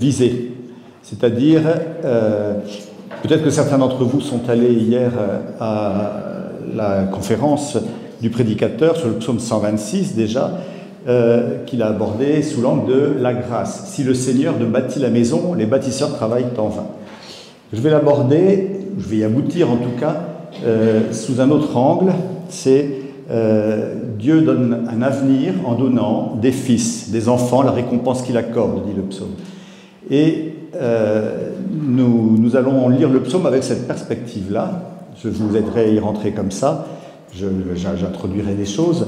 visée. C'est-à-dire, peut-être que certains d'entre vous sont allés hier à la conférence du prédicateur sur le psaume 126 déjà, qu'il a abordé sous l'angle de la grâce. Si le Seigneur ne bâtit la maison, les bâtisseurs travaillent en vain. Je vais l'aborder, je vais y aboutir en tout cas, sous un autre angle, c'est Dieu donne un avenir en donnant des fils, des enfants, la récompense qu'il accorde, dit le psaume. Et nous allons lire le psaume avec cette perspective-là. Je vous aiderai à y rentrer comme ça, j'introduirai les choses.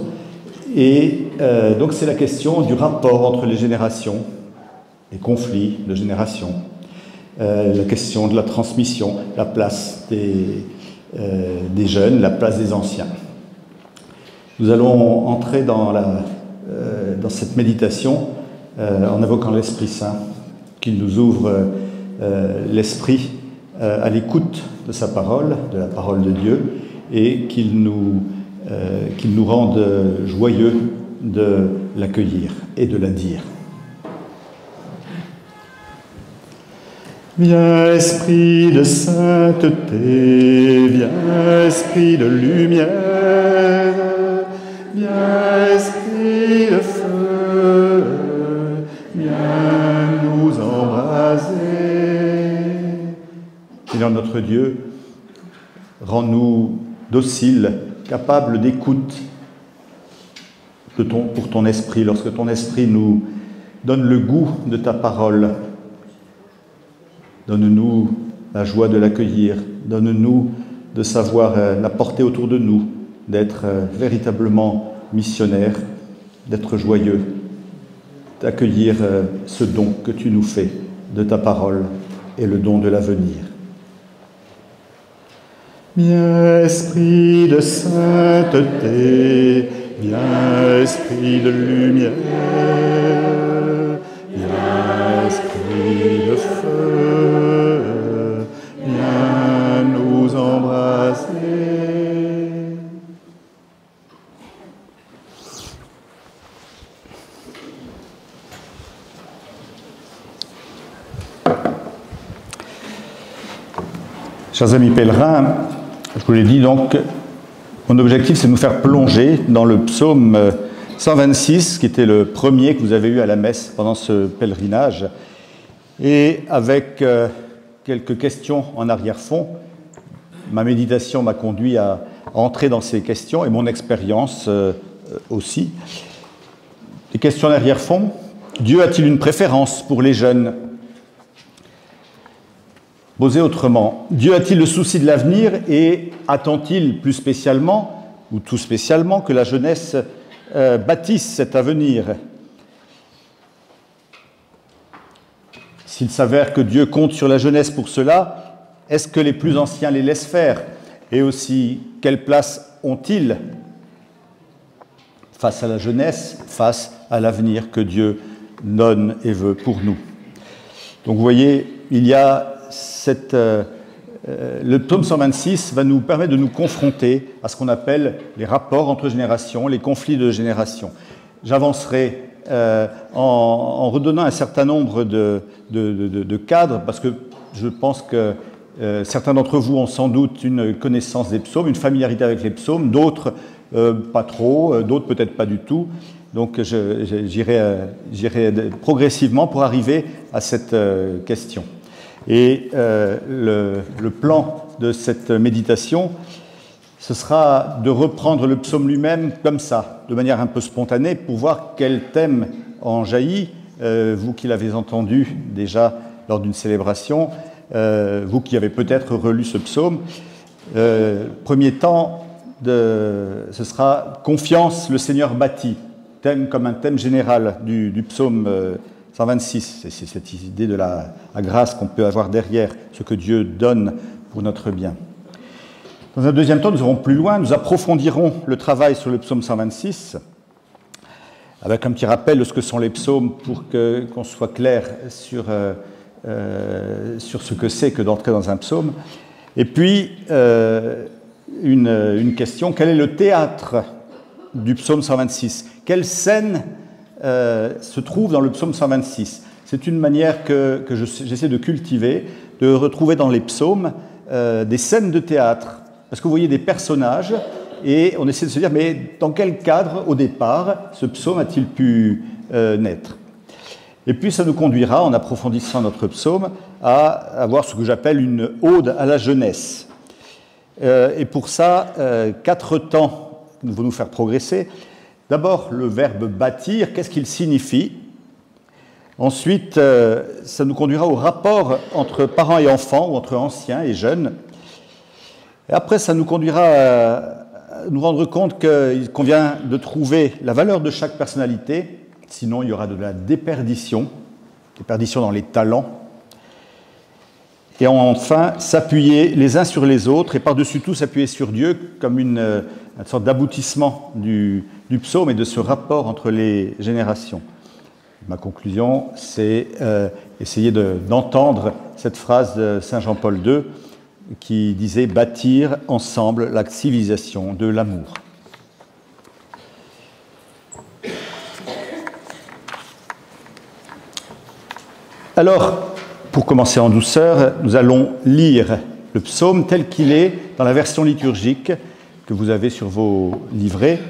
Et donc c'est la question du rapport entre les générations, les conflits de génération, la question de la transmission, la place des jeunes, la place des anciens. Nous allons entrer dans cette méditation en invoquant l'Esprit Saint, qu'il nous ouvre l'esprit à l'écoute de sa parole, de la parole de Dieu, et qu'il nous rende joyeux de l'accueillir et de la dire. Viens, esprit de sainteté, viens, esprit de lumière, viens, esprit de feu, viens nous embraser. Seigneur notre Dieu, rends-nous dociles, capables d'écoute pour ton esprit, lorsque ton esprit nous donne le goût de ta parole. Donne-nous la joie de l'accueillir, donne-nous de savoir la porter autour de nous, d'être véritablement missionnaires, d'être joyeux, d'accueillir ce don que tu nous fais de ta parole et le don de l'avenir. Viens, esprit de sainteté, viens, esprit de lumière, viens, esprit de feu, viens nous embrasser. Chers amis pèlerins, je vous l'ai dit donc, mon objectif c'est de nous faire plonger dans le psaume 126, qui était le premier que vous avez eu à la messe pendant ce pèlerinage, et avec quelques questions en arrière-fond. Ma méditation m'a conduit à entrer dans ces questions, et mon expérience aussi. Les questions en arrière-fond. Dieu a-t-il une préférence pour les jeunes ? Posé autrement, Dieu a-t-il le souci de l'avenir et attend-il plus spécialement, ou tout spécialement, que la jeunesse bâtisse cet avenir ? S'il s'avère que Dieu compte sur la jeunesse pour cela, est-ce que les plus anciens les laissent faire ? Et aussi, quelle place ont-ils face à la jeunesse, face à l'avenir que Dieu donne et veut pour nous ? Donc vous voyez, il y a le psaume 126 va nous permettre de nous confronter à ce qu'on appelle les rapports entre générations, les conflits de générations. J'avancerai en redonnant un certain nombre de cadres, parce que je pense que certains d'entre vous ont sans doute une connaissance des psaumes, une familiarité avec les psaumes, d'autres pas trop, d'autres peut-être pas du tout. Donc j'irai progressivement pour arriver à cette question. Et le plan de cette méditation, ce sera de reprendre le psaume lui-même comme ça, de manière un peu spontanée, pour voir quel thème en jaillit, vous qui l'avez entendu déjà lors d'une célébration, vous qui avez peut-être relu ce psaume. Premier temps, ce sera « Confiance, le Seigneur bâtit », thème comme un thème général du psaume 126, c'est cette idée de la grâce qu'on peut avoir derrière, ce que Dieu donne pour notre bien. Dans un deuxième temps, nous irons plus loin, nous approfondirons le travail sur le psaume 126, avec un petit rappel de ce que sont les psaumes pour qu'on soit clair sur ce que c'est que d'entrer dans un psaume. Et puis, une question, quel est le théâtre du psaume 126 ? Quelle scène se trouve dans le psaume 126 ? C'est une manière que j'essaie de cultiver, de retrouver dans les psaumes des scènes de théâtre. Parce que vous voyez des personnages, et on essaie de se dire, mais dans quel cadre, au départ, ce psaume a-t-il pu naître? Et puis ça nous conduira, en approfondissant notre psaume, à avoir ce que j'appelle une ode à la jeunesse. Et pour ça, 4 temps vont nous faire progresser. D'abord, le verbe bâtir, qu'est-ce qu'il signifie? Ensuite, ça nous conduira au rapport entre parents et enfants, ou entre anciens et jeunes. Et après, ça nous conduira à nous rendre compte qu'il convient de trouver la valeur de chaque personnalité, sinon il y aura de la déperdition dans les talents. Et enfin, s'appuyer les uns sur les autres, et par-dessus tout s'appuyer sur Dieu comme une sorte d'aboutissement du psaume et de ce rapport entre les générations. Ma conclusion, c'est essayer d'entendre cette phrase de Saint Jean-Paul II qui disait « bâtir ensemble la civilisation de l'amour ». Alors, pour commencer en douceur, nous allons lire le psaume tel qu'il est dans la version liturgique que vous avez sur vos livrets.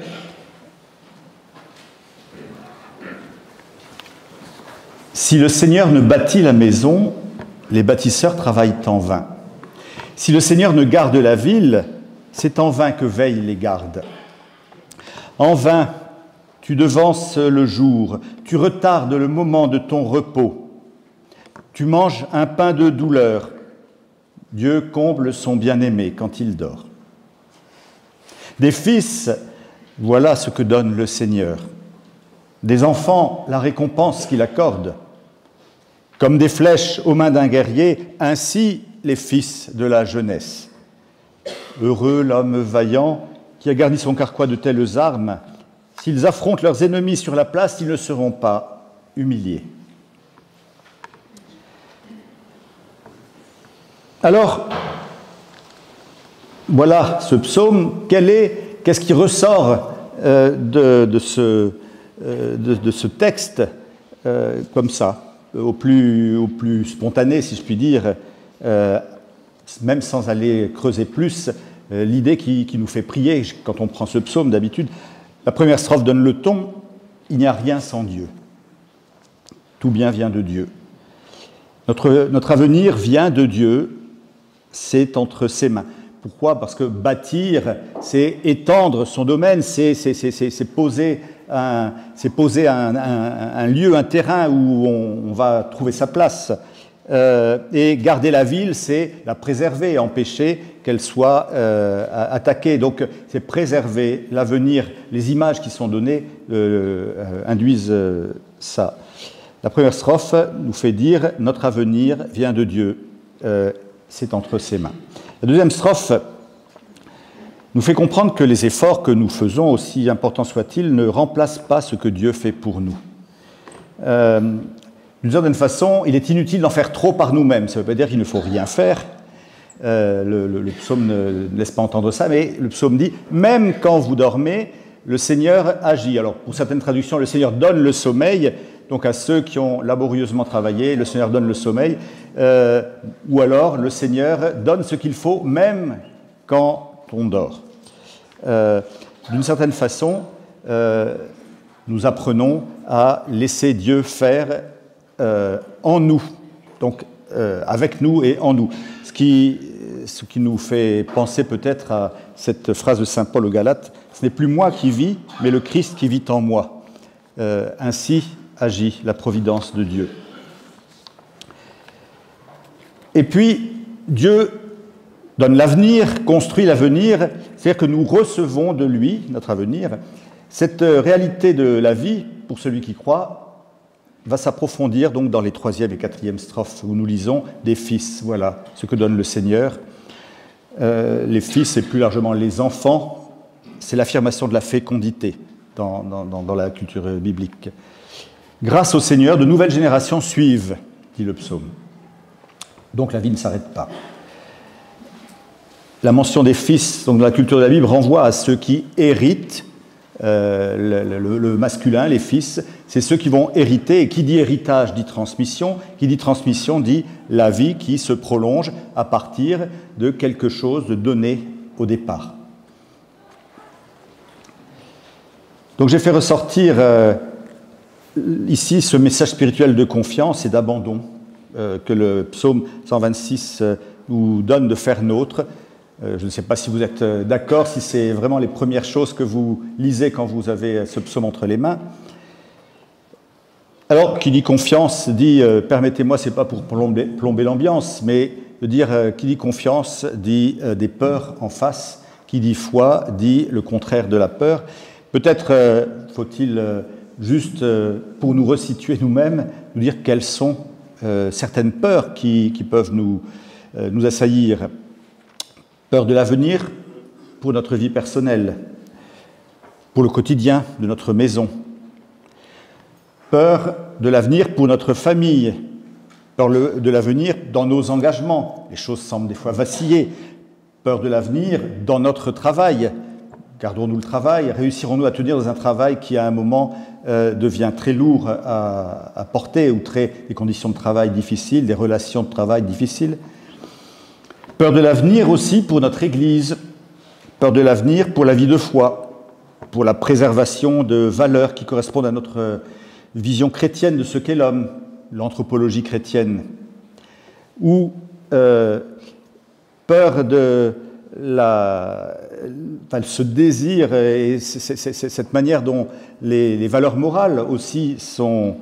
Si le Seigneur ne bâtit la maison, les bâtisseurs travaillent en vain. Si le Seigneur ne garde la ville, c'est en vain que veillent les gardes. En vain, tu devances le jour, tu retardes le moment de ton repos. Tu manges un pain de douleur. Dieu comble son bien-aimé quand il dort. Des fils, voilà ce que donne le Seigneur. Des enfants, la récompense qu'il accorde. Comme des flèches aux mains d'un guerrier, ainsi les fils de la jeunesse. Heureux l'homme vaillant qui a garni son carquois de telles armes. S'ils affrontent leurs ennemis sur la place, ils ne seront pas humiliés. Alors, voilà ce psaume. Qu'est-ce qui ressort de ce texte comme ça, au plus spontané, si je puis dire, même sans aller creuser plus, l'idée qui nous fait prier quand on prend ce psaume d'habitude. La première strophe donne le ton, il n'y a rien sans Dieu. Tout bien vient de Dieu. Notre avenir vient de Dieu, c'est entre ses mains. Pourquoi? Parce que bâtir, c'est étendre son domaine, c'est poser un lieu, un terrain où on va trouver sa place. Et garder la ville, c'est la préserver, empêcher qu'elle soit attaquée. Donc c'est préserver l'avenir. Les images qui sont données induisent ça. La première strophe nous fait dire « Notre avenir vient de Dieu, c'est entre ses mains ». La deuxième strophe nous fait comprendre que les efforts que nous faisons, aussi importants soient-ils, ne remplacent pas ce que Dieu fait pour nous. D'une certaine façon, il est inutile d'en faire trop par nous-mêmes. Ça ne veut pas dire qu'il ne faut rien faire. Le psaume ne laisse pas entendre ça, mais le psaume dit « Même quand vous dormez, le Seigneur agit ». Alors, pour certaines traductions, le Seigneur donne le sommeil. Donc à ceux qui ont laborieusement travaillé, le Seigneur donne le sommeil. Ou alors, le Seigneur donne ce qu'il faut, même quand on dort. D'une certaine façon, nous apprenons à laisser Dieu faire en nous, donc avec nous et en nous. Ce qui nous fait penser peut-être à cette phrase de saint Paul aux Galates, ce n'est plus moi qui vis, mais le Christ qui vit en moi. Ainsi agit la providence de Dieu. Et puis, Dieu donne l'avenir, construit l'avenir, c'est-à-dire que nous recevons de lui, notre avenir. Cette réalité de la vie, pour celui qui croit, va s'approfondir donc dans les 3e et 4e strophes où nous lisons des fils. Voilà ce que donne le Seigneur. Les fils et plus largement les enfants, c'est l'affirmation de la fécondité dans la culture biblique. Grâce au Seigneur, de nouvelles générations suivent, dit le psaume. Donc la vie ne s'arrête pas. La mention des fils donc, dans la culture de la Bible renvoie à ceux qui héritent le masculin, les fils, c'est ceux qui vont hériter. Et qui dit héritage dit transmission. Qui dit transmission dit la vie qui se prolonge à partir de quelque chose de donné au départ. Donc j'ai fait ressortir ici ce message spirituel de confiance et d'abandon que le psaume 126 nous donne de faire nôtre. Je ne sais pas si vous êtes d'accord, si c'est vraiment les premières choses que vous lisez quand vous avez ce psaume entre les mains. Alors, qui dit confiance dit, permettez-moi, c'est pas pour plomber l'ambiance, mais de dire qui dit confiance dit des peurs en face, qui dit foi dit le contraire de la peur. Peut-être faut-il juste, pour nous resituer nous-mêmes, nous dire quelles sont certaines peurs qui peuvent nous assaillir. Peur de l'avenir pour notre vie personnelle, pour le quotidien de notre maison. Peur de l'avenir pour notre famille, peur de l'avenir dans nos engagements. Les choses semblent des fois vaciller. Peur de l'avenir dans notre travail. Gardons-nous le travail? Réussirons-nous à tenir dans un travail qui, à un moment, devient très lourd à porter, ou des conditions de travail difficiles, des relations de travail difficiles? Peur de l'avenir aussi pour notre Église, peur de l'avenir pour la vie de foi, pour la préservation de valeurs qui correspondent à notre vision chrétienne de ce qu'est l'homme, l'anthropologie chrétienne, ou peur de ce désir et cette manière dont les valeurs morales aussi sont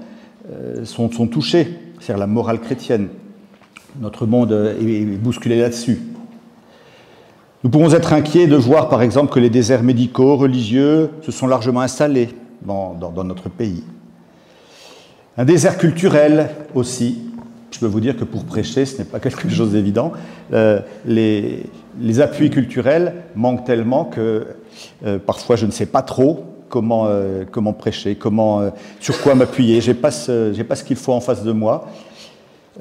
touchées, c'est-à-dire la morale chrétienne. Notre monde est bousculé là-dessus. Nous pouvons être inquiets de voir, par exemple, que les déserts médicaux, religieux, se sont largement installés dans notre pays. Un désert culturel aussi. Je peux vous dire que pour prêcher, ce n'est pas quelque chose d'évident. Les appuis culturels manquent tellement que parfois je ne sais pas trop comment prêcher, sur quoi m'appuyer. J'ai pas ce qu'il faut en face de moi.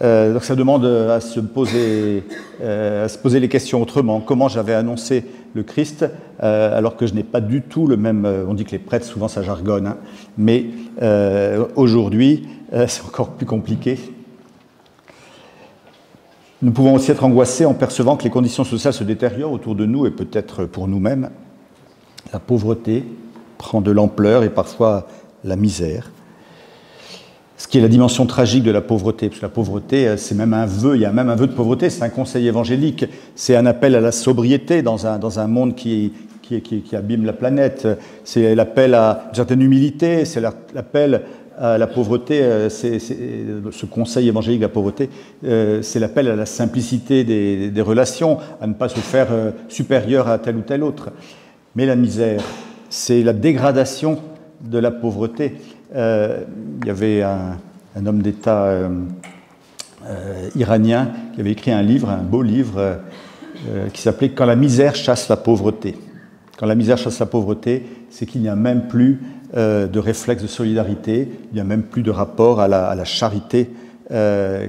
Donc ça demande à se poser les questions autrement. Comment j'avais annoncé le Christ alors que je n'ai pas du tout le même... On dit que les prêtres, souvent ça jargonne, hein, mais aujourd'hui, c'est encore plus compliqué. Nous pouvons aussi être angoissés en percevant que les conditions sociales se détériorent autour de nous et peut-être pour nous-mêmes. La pauvreté prend de l'ampleur et parfois la misère. Ce qui est la dimension tragique de la pauvreté, parce que la pauvreté, c'est même un vœu, il y a même un vœu de pauvreté, c'est un conseil évangélique, c'est un appel à la sobriété dans un monde qui abîme la planète, c'est l'appel à une certaine humilité, c'est l'appel à la pauvreté, ce conseil évangélique de la pauvreté, c'est l'appel à la simplicité des relations, à ne pas se faire supérieur à tel ou tel autre. Mais la misère, c'est la dégradation de la pauvreté. Il y avait un homme d'État iranien qui avait écrit un livre, un beau livre, qui s'appelait « Quand la misère chasse la pauvreté ». Quand la misère chasse la pauvreté, c'est qu'il n'y a même plus de réflexe de solidarité, il n'y a même plus de rapport à la charité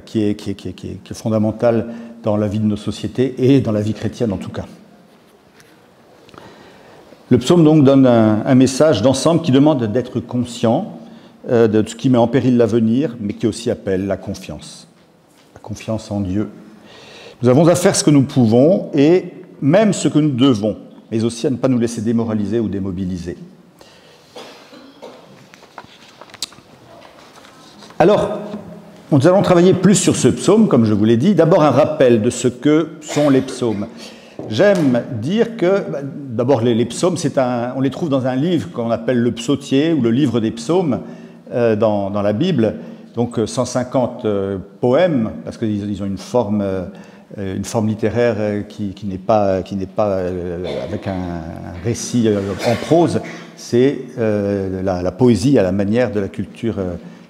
qui est fondamentale dans la vie de nos sociétés et dans la vie chrétienne en tout cas. Le psaume donc donne un message d'ensemble qui demande d'être conscient de ce qui met en péril l'avenir, mais qui aussi appelle la confiance en Dieu. Nous avons à faire ce que nous pouvons et même ce que nous devons, mais aussi à ne pas nous laisser démoraliser ou démobiliser. Alors, nous allons travailler plus sur ce psaume, comme je vous l'ai dit. D'abord, un rappel de ce que sont les psaumes. J'aime dire que, d'abord, les psaumes, on les trouve dans un livre qu'on appelle le psautier ou le livre des psaumes dans la Bible. Donc 150 poèmes, parce qu'ils ont une forme littéraire qui n'est pas avec un récit en prose. C'est la poésie à la manière de la culture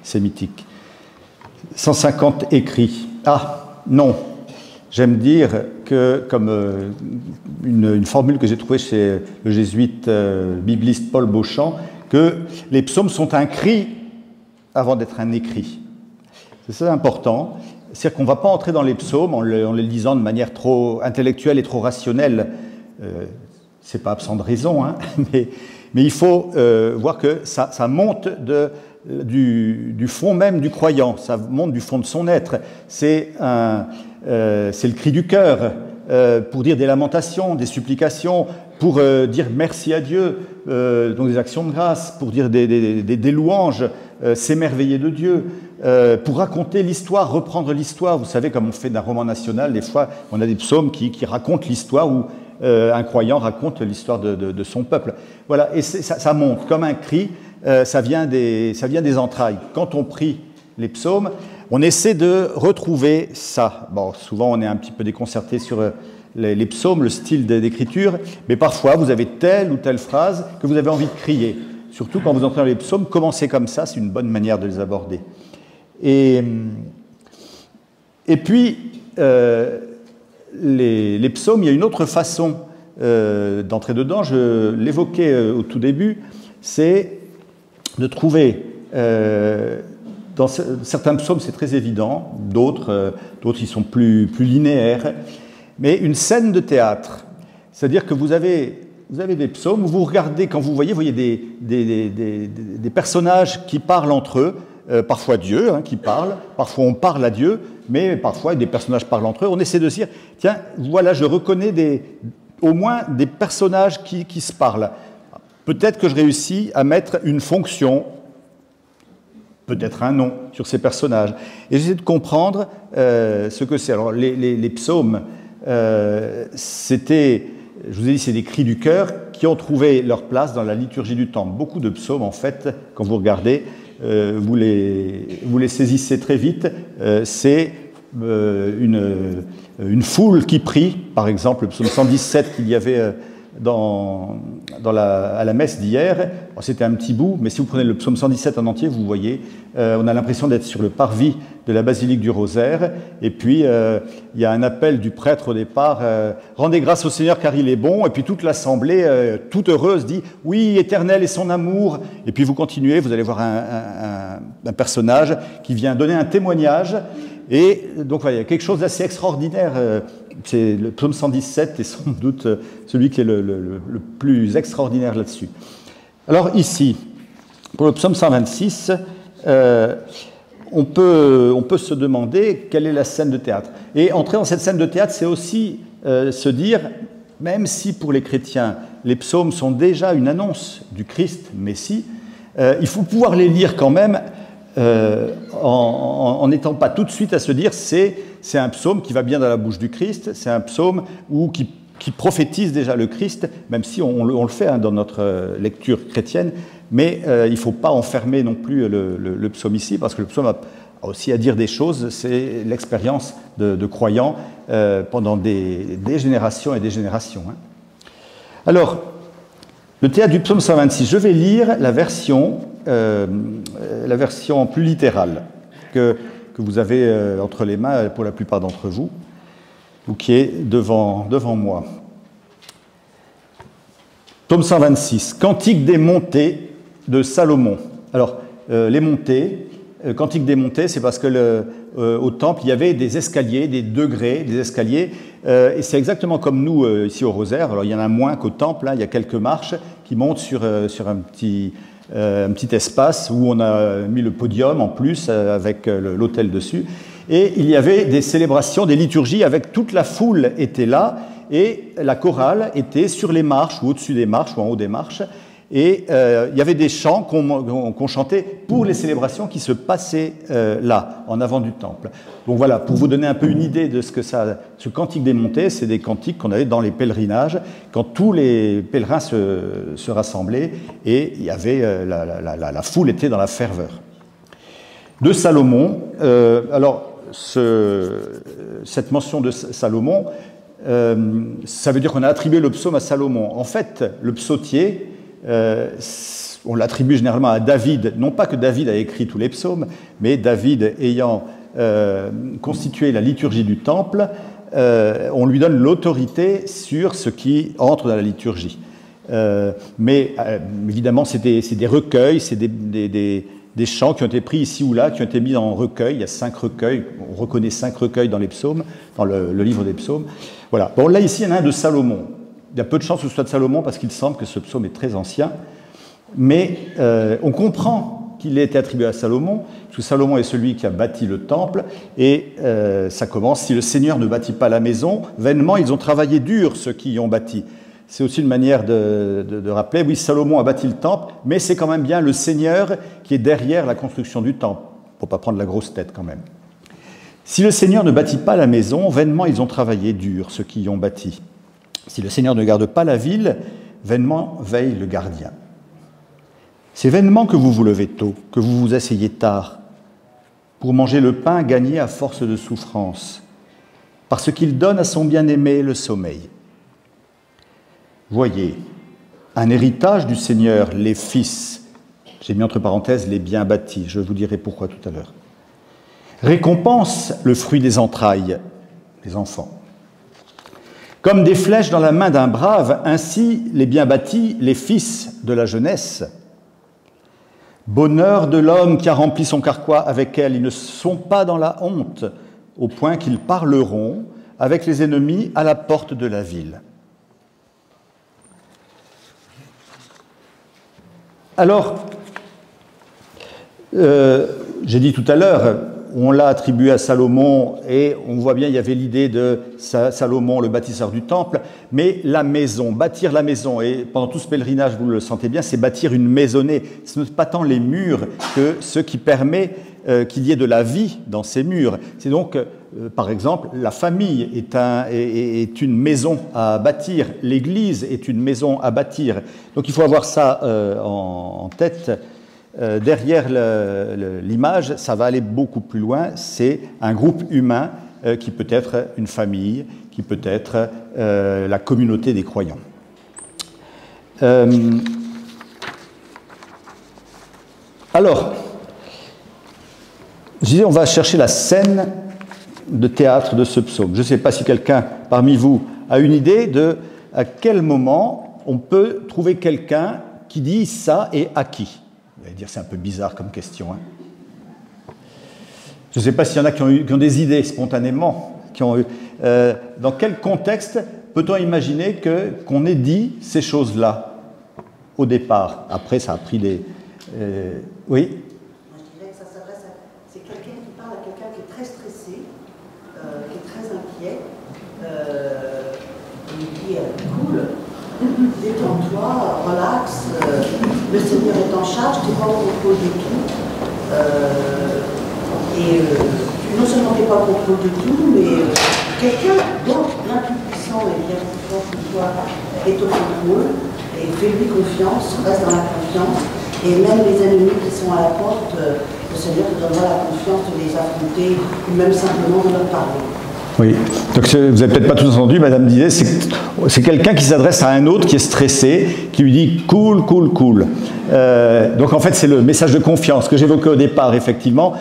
sémitique. 150 écrits. Ah, non. J'aime dire que, comme une formule que j'ai trouvée chez le jésuite bibliste Paul Beauchamp, que les psaumes sont un cri avant d'être un écrit. C'est ça important. C'est-à-dire qu'on ne va pas entrer dans les psaumes en les lisant de manière trop intellectuelle et trop rationnelle. C'est pas absent de raison, hein, mais Mais il faut voir que ça monte du fond même du croyant, ça monte du fond de son être. C'est le cri du cœur pour dire des lamentations, des supplications, pour dire merci à Dieu, donc des actions de grâce, pour dire des louanges, s'émerveiller de Dieu, pour raconter l'histoire, reprendre l'histoire. Vous savez, comme on fait d'un roman national, des fois on a des psaumes qui racontent l'histoire où un croyant raconte l'histoire de son peuple. Voilà, et ça monte comme un cri, ça vient des entrailles. Quand on prie les psaumes, on essaie de retrouver ça. Bon, souvent on est un petit peu déconcerté sur les psaumes, le style d'écriture, mais parfois vous avez telle ou telle phrase que vous avez envie de crier. Surtout quand vous entrez dans les psaumes, commencez comme ça, c'est une bonne manière de les aborder. Et puis, les psaumes, il y a une autre façon d'entrer dedans, je l'évoquais au tout début, c'est de trouver, dans certains psaumes c'est très évident, d'autres ils sont plus linéaires, mais une scène de théâtre. C'est-à-dire que vous avez des psaumes où vous regardez, quand vous voyez des personnages qui parlent entre eux, parfois Dieu qui parle, parfois on parle à Dieu, mais parfois des personnages parlent entre eux. On essaie de se dire, tiens, voilà, je reconnais au moins des personnages qui se parlent. Peut-être que je réussis à mettre une fonction, peut-être un nom sur ces personnages. Et j'essaie de comprendre ce que c'est. Alors les psaumes, c'était, je vous ai dit, c'est des cris du cœur qui ont trouvé leur place dans la liturgie du temple. Beaucoup de psaumes, en fait, quand vous regardez, vous les saisissez très vite. C'est une foule qui prie, par exemple, le psaume 117 qu'il y avait à la messe d'hier, c'était un petit bout, mais si vous prenez le psaume 117 en entier, vous voyez, on a l'impression d'être sur le parvis de la basilique du Rosaire, et puis il y a un appel du prêtre au départ, rendez grâce au Seigneur car il est bon, et puis toute l'assemblée, toute heureuse, dit oui, éternel est son amour, et puis vous continuez, vous allez voir un personnage qui vient donner un témoignage, et donc voilà, il y a quelque chose d'assez extraordinaire. C'est le psaume 117 est sans doute celui qui est le plus extraordinaire là-dessus. Alors ici, pour le psaume 126, on peut se demander quelle est la scène de théâtre. Et entrer dans cette scène de théâtre, c'est aussi se dire, même si pour les chrétiens, les psaumes sont déjà une annonce du Christ Messie, il faut pouvoir les lire quand même en n'étant pas tout de suite à se dire c'est un psaume qui va bien dans la bouche du Christ, c'est un psaume qui prophétise déjà le Christ, même si on le fait dans notre lecture chrétienne, mais il ne faut pas enfermer non plus le psaume ici, parce que le psaume a aussi à dire des choses, c'est l'expérience de croyants pendant des générations et des générations. Alors, le théâtre du psaume 126, je vais lire la version plus littérale que vous avez entre les mains pour la plupart d'entre vous, ou qui est devant moi. Psaume 126, Cantique des montées de Salomon. Alors, les montées, Cantique des montées, c'est parce que au temple, il y avait des escaliers, des degrés, des escaliers, et c'est exactement comme nous ici au Rosaire. Alors, il y en a moins qu'au temple, il y a quelques marches qui montent sur un petit espace où on a mis le podium en plus avec l'autel dessus. Et il y avait des célébrations, des liturgies avec toute la foule était là et la chorale était sur les marches ou au-dessus des marches ou en haut des marches. Et il y avait des chants qu'on chantait pour les célébrations qui se passaient là, en avant du temple. Donc voilà, pour vous donner un peu une idée de ce cantique des montées, c'est des cantiques qu'on avait dans les pèlerinages, quand tous les pèlerins se rassemblaient et il y avait la foule était dans la ferveur. De Salomon, alors cette mention de Salomon, ça veut dire qu'on a attribué le psaume à Salomon. En fait, le psautier, on l'attribue généralement à David, non pas que David a écrit tous les psaumes, mais David ayant constitué la liturgie du temple, on lui donne l'autorité sur ce qui entre dans la liturgie. Mais évidemment, c'est des recueils, c'est des chants qui ont été pris ici ou là, qui ont été mis en recueil. Il y a 5 recueils, on reconnaît 5 recueils dans les psaumes, dans le livre des psaumes. Voilà. Bon, là, ici, il y en a un de Salomon. Il y a peu de chances que ce soit de Salomon parce qu'il semble que ce psaume est très ancien. mais on comprend qu'il ait été attribué à Salomon, parce que Salomon est celui qui a bâti le temple, et ça commence, si le Seigneur ne bâtit pas la maison, vainement ils ont travaillé dur, ceux qui y ont bâti. C'est aussi une manière de rappeler, oui, Salomon a bâti le temple, mais c'est quand même bien le Seigneur qui est derrière la construction du temple, pour ne pas prendre la grosse tête quand même. Si le Seigneur ne bâtit pas la maison, vainement ils ont travaillé dur, ceux qui y ont bâti. Si le Seigneur ne garde pas la ville, vainement veille le gardien. C'est vainement que vous vous levez tôt, que vous vous asseyez tard, pour manger le pain gagné à force de souffrance, parce qu'il donne à son bien-aimé le sommeil. Voyez, un héritage du Seigneur, les fils, j'ai mis entre parenthèses les bien bâtis, je vous dirai pourquoi tout à l'heure, récompense le fruit des entrailles, les enfants. Comme des flèches dans la main d'un brave, ainsi les bien bâtis, les fils de la jeunesse. Bonheur de l'homme qui a rempli son carquois avec elle, ils ne sont pas dans la honte, au point qu'ils parleront avec les ennemis à la porte de la ville. Alors, j'ai dit tout à l'heure, on l'a attribué à Salomon, et on voit bien, il y avait l'idée de Salomon, le bâtisseur du temple, mais la maison, bâtir la maison, et pendant tout ce pèlerinage, vous le sentez bien, c'est bâtir une maisonnée. Ce n'est pas tant les murs que ce qui permet qu'il y ait de la vie dans ces murs. C'est donc, par exemple, la famille est une maison à bâtir, l'Église est une maison à bâtir. Donc il faut avoir ça en tête. Derrière l'image, ça va aller beaucoup plus loin, c'est un groupe humain qui peut être une famille, qui peut être la communauté des croyants. Alors, je disais, on va chercher la scène de théâtre de ce psaume. Je ne sais pas si quelqu'un parmi vous a une idée de à quel moment on peut trouver quelqu'un qui dit ça et à qui. Vous allez dire, c'est un peu bizarre comme question. Hein. Je ne sais pas s'il y en a qui ont des idées spontanément. Dans quel contexte peut-on imaginer qu'on ait dit ces choses-là au départ? Après, ça a pris des... oui. Moi, je dirais que ça s'adresse à... C'est quelqu'un qui parle à quelqu'un qui est très stressé, qui est très inquiet. Il dit cool, détends-toi, relax, le Seigneur est en charge, tu n'es pas au contrôle du tout. Non seulement tu n'es pas au contrôle du tout, mais quelqu'un dont l'impuissant et bien plus fort que toi est au contrôle, et fais-lui confiance, reste dans la confiance, et même les ennemis qui sont à la porte, le Seigneur te donnera la confiance de les affronter, ou même simplement de leur parler. Oui, donc vous n'avez peut-être pas tous entendu, Madame disait, c'est quelqu'un qui s'adresse à un autre qui est stressé, qui lui dit « cool, cool, cool ». Donc en fait, c'est le message de confiance que j'évoquais au départ, effectivement.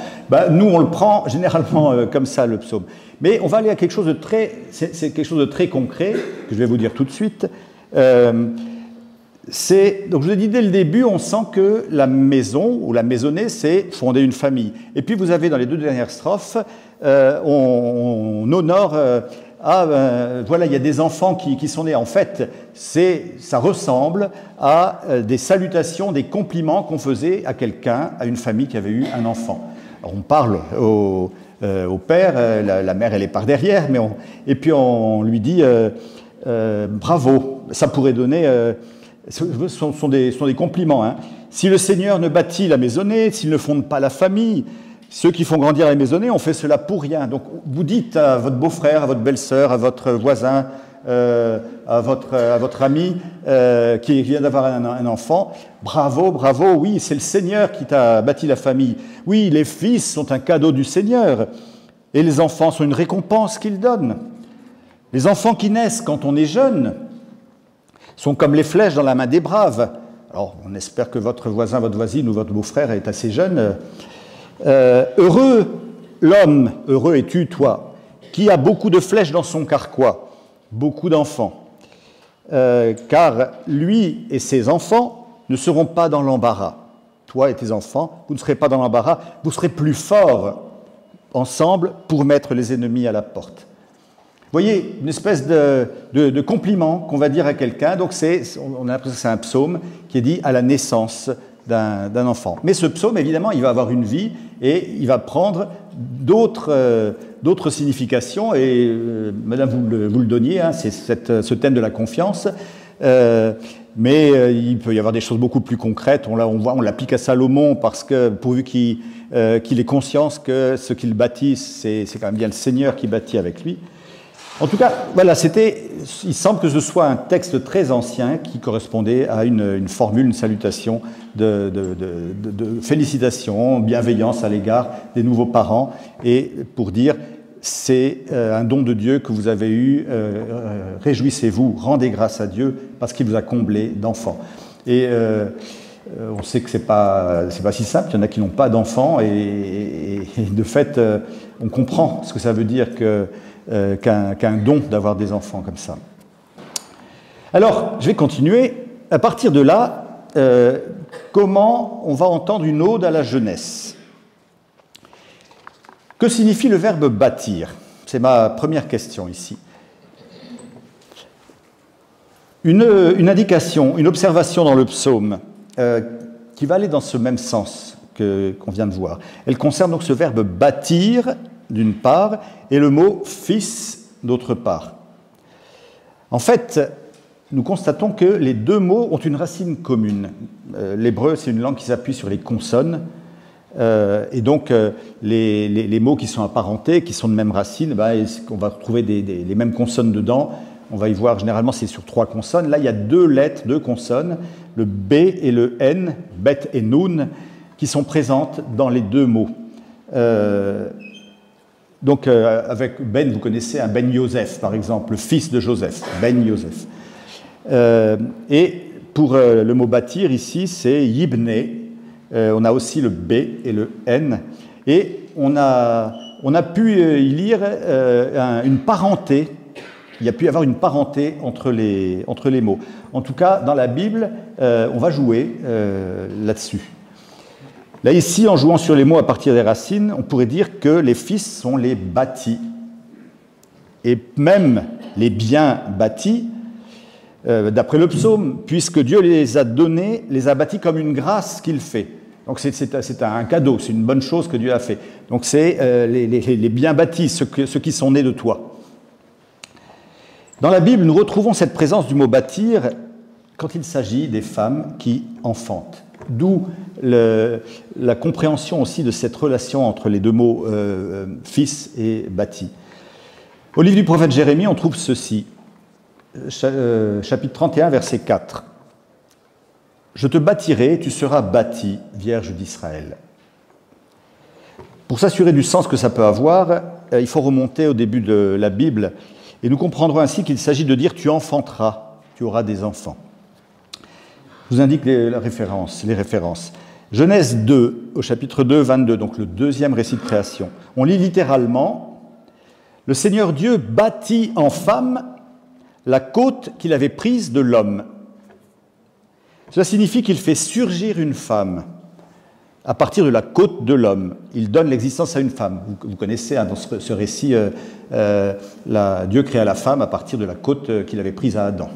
Nous, on le prend généralement comme ça, le psaume. Mais on va aller à quelque chose de très... C'est quelque chose de très concret, que je vais vous dire tout de suite. Donc je vous ai dit dès le début, on sent que la maison, ou la maisonnée, c'est fonder une famille. Et puis vous avez dans les deux dernières strophes, on honore... voilà, il y a des enfants qui sont nés. En fait, ça ressemble à des salutations, des compliments qu'on faisait à quelqu'un, à une famille qui avait eu un enfant. Alors, on parle au père, la mère, elle est par derrière, et puis on lui dit bravo. Ça pourrait donner... ce sont des compliments. Hein. Si le Seigneur ne bâtit la maisonnée, s'il ne fonde pas la famille, ceux qui font grandir la maisonnée ont fait cela pour rien. Donc vous dites à votre beau-frère, à votre belle-sœur, à votre voisin, à votre ami qui vient d'avoir un enfant, bravo, bravo, oui, c'est le Seigneur qui t'a bâti la famille. Oui, les fils sont un cadeau du Seigneur et les enfants sont une récompense qu'il donne. Les enfants qui naissent quand on est jeune sont comme les flèches dans la main des braves. Alors, on espère que votre voisin, votre voisine ou votre beau-frère est assez jeune. Heureux l'homme, heureux es-tu, toi, qui a beaucoup de flèches dans son carquois, beaucoup d'enfants. Car lui et ses enfants ne seront pas dans l'embarras. Toi et tes enfants, vous ne serez pas dans l'embarras, vous serez plus forts ensemble pour mettre les ennemis à la porte. Vous voyez, une espèce de compliment qu'on va dire à quelqu'un. Donc on a l'impression que c'est un psaume qui est dit à la naissance d'un enfant. Mais ce psaume, évidemment, il va avoir une vie et il va prendre d'autres significations. Et Madame, vous le donniez, hein, c'est ce thème de la confiance. Mais il peut y avoir des choses beaucoup plus concrètes. On l'applique à Salomon parce que pourvu qu'il ait conscience que ce qu'il bâtit, c'est quand même bien le Seigneur qui bâtit avec lui. En tout cas, voilà, il semble que ce soit un texte très ancien qui correspondait à une formule, une salutation de félicitations, bienveillance à l'égard des nouveaux parents, et pour dire c'est un don de Dieu que vous avez eu, réjouissez-vous, rendez grâce à Dieu parce qu'il vous a comblé d'enfants. Et on sait que c'est pas si simple, il y en a qui n'ont pas d'enfants, et de fait, on comprend ce que ça veut dire qu'un don d'avoir des enfants comme ça. Alors, je vais continuer. À partir de là, comment on va entendre une ode à la jeunesse? Que signifie le verbe bâtir? C'est ma première question ici. Une indication, une observation dans le psaume qui va aller dans ce même sens qu'on vient de voir. Elle concerne donc ce verbe bâtir, d'une part, et le mot fils, d'autre part. En fait, nous constatons que les deux mots ont une racine commune. L'hébreu, c'est une langue qui s'appuie sur les consonnes, et donc les mots qui sont apparentés, qui sont de même racine, on va retrouver les mêmes consonnes dedans. On va y voir, généralement, c'est sur 3 consonnes. Là, il y a 2 lettres, 2 consonnes, le B et le N, Bet et Nun, qui sont présentes dans les 2 mots. Donc, avec Ben, vous connaissez un Ben Yosef, par exemple, le fils de Joseph, Ben Yosef. Et pour le mot bâtir, ici, c'est Yibne. On a aussi le B et le N. Et on a pu y lire une parenté. Il y a pu y avoir une parenté entre les mots. En tout cas, dans la Bible, on va jouer là-dessus. Là, ici, en jouant sur les mots à partir des racines, on pourrait dire que les fils sont les bâtis. Et même les biens bâtis, d'après le psaume, puisque Dieu les a donnés, les a bâtis comme une grâce qu'il fait. Donc c'est un cadeau, c'est une bonne chose que Dieu a fait. Donc c'est les biens bâtis, ceux qui sont nés de toi. Dans la Bible, nous retrouvons cette présence du mot bâtir quand il s'agit des femmes qui enfantent. D'où la compréhension aussi de cette relation entre les deux mots fils et bâti. Au livre du prophète Jérémie, on trouve ceci, chapitre 31, verset 4. « Je te bâtirai, tu seras bâtie, Vierge d'Israël. » Pour s'assurer du sens que ça peut avoir, il faut remonter au début de la Bible, et nous comprendrons ainsi qu'il s'agit de dire « tu enfanteras, tu auras des enfants ». Je vous indique les références. Genèse 2, au chapitre 2, 22, donc le deuxième récit de création. On lit littéralement « Le Seigneur Dieu bâtit en femme la côte qu'il avait prise de l'homme. » Cela signifie qu'il fait surgir une femme à partir de la côte de l'homme. Il donne l'existence à une femme. Vous connaissez dans ce récit, Dieu créa la femme à partir de la côte qu'il avait prise à Adam.